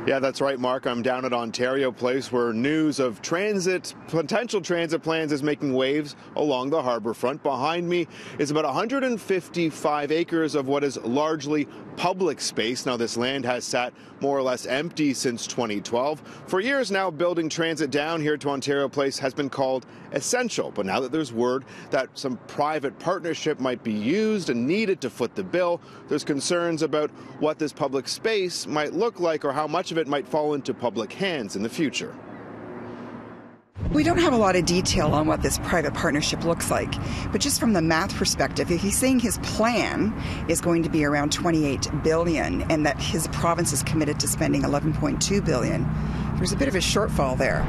Yeah, that's right, Mark. I'm down at Ontario Place where news of potential transit plans is making waves along the harbour front. Behind me is about 155 acres of what is largely public space. Now, this land has sat more or less empty since 2012. For years now, building transit down here to Ontario Place has been called essential. But now that there's word that some private partnership might be used and needed to foot the bill, there's concerns about what this public space might look like or how much of it might fall into public hands in the future. We don't have a lot of detail on what this private partnership looks like, but just from the math perspective, if he's saying his plan is going to be around $28 billion and that his province is committed to spending $11.2 billion, there's a bit of a shortfall there.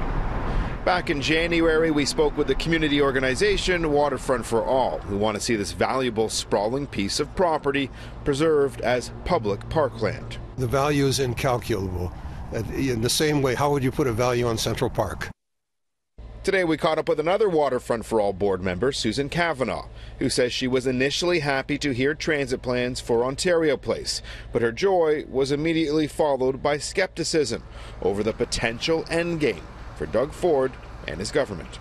Back in January, we spoke with the community organization Waterfront for All, who want to see this valuable, sprawling piece of property preserved as public parkland. The value is incalculable. In the same way, how would you put a value on Central Park? Today we caught up with another Waterfront for All board member, Susan Kavanagh, who says she was initially happy to hear transit plans for Ontario Place, but her joy was immediately followed by skepticism over the potential endgame for Doug Ford and his government.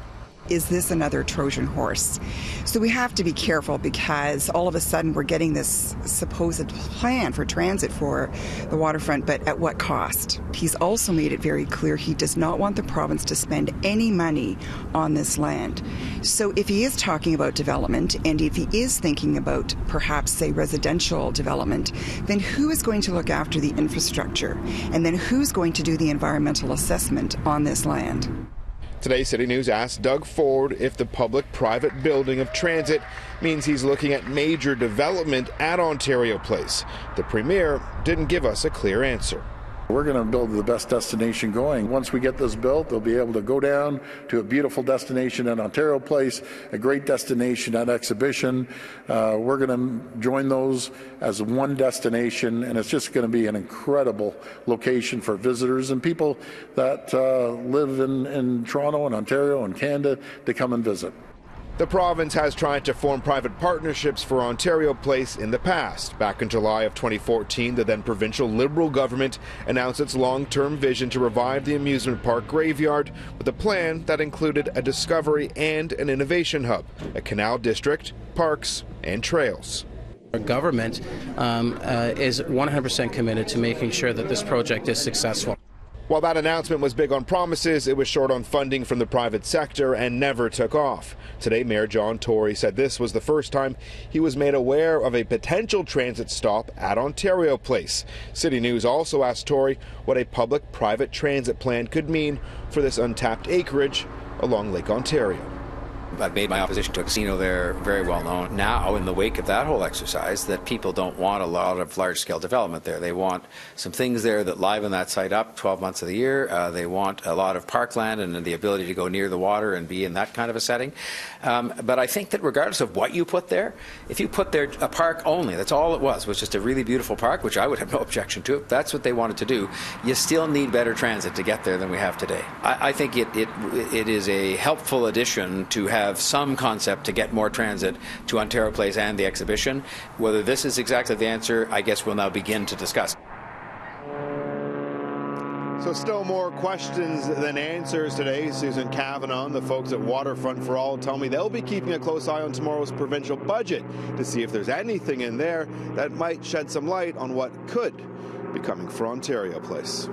Is this another Trojan horse? So we have to be careful because all of a sudden we're getting this supposed plan for transit for the waterfront, but at what cost? He's also made it very clear he does not want the province to spend any money on this land. So if he is talking about development and if he is thinking about perhaps, say, residential development, then who is going to look after the infrastructure? And then who's going to do the environmental assessment on this land? Today, City News asked Doug Ford if the public-private building of transit means he's looking at major development at Ontario Place. The Premier didn't give us a clear answer. We're going to build the best destination going. Once we get this built, they'll be able to go down to a beautiful destination at Ontario Place, a great destination at Exhibition. We're going to join those as one destination, and it's just going to be an incredible location for visitors and people that live in Toronto and Ontario and Canada to come and visit. The province has tried to form private partnerships for Ontario Place in the past. Back in July of 2014, the then provincial Liberal government announced its long-term vision to revive the amusement park graveyard with a plan that included a discovery and an innovation hub, a canal district, parks, and trails. Our government is 100% committed to making sure that this project is successful. While that announcement was big on promises, it was short on funding from the private sector and never took off. Today, Mayor John Tory said this was the first time he was made aware of a potential transit stop at Ontario Place. City News also asked Tory what a public-private transit plan could mean for this untapped acreage along Lake Ontario. I've made my opposition to a casino there very well known now in the wake of that whole exercise that people don't want a lot of large-scale development there. They want some things there that liven that site up 12 months of the year. They want a lot of parkland and the ability to go near the water and be in that kind of a setting. But I think that regardless of what you put there, if you put there a park only, that's all it was just a really beautiful park, which I would have no objection to. If that's what they wanted to do, you still need better transit to get there than we have today. I think it is a helpful addition to have some concept to get more transit to Ontario Place and the Exhibition. Whether this is exactly the answer, I guess we'll now begin to discuss. So still more questions than answers today. Susan Kavanagh and the folks at Waterfront for All tell me they'll be keeping a close eye on tomorrow's provincial budget to see if there's anything in there that might shed some light on what could be coming for Ontario Place.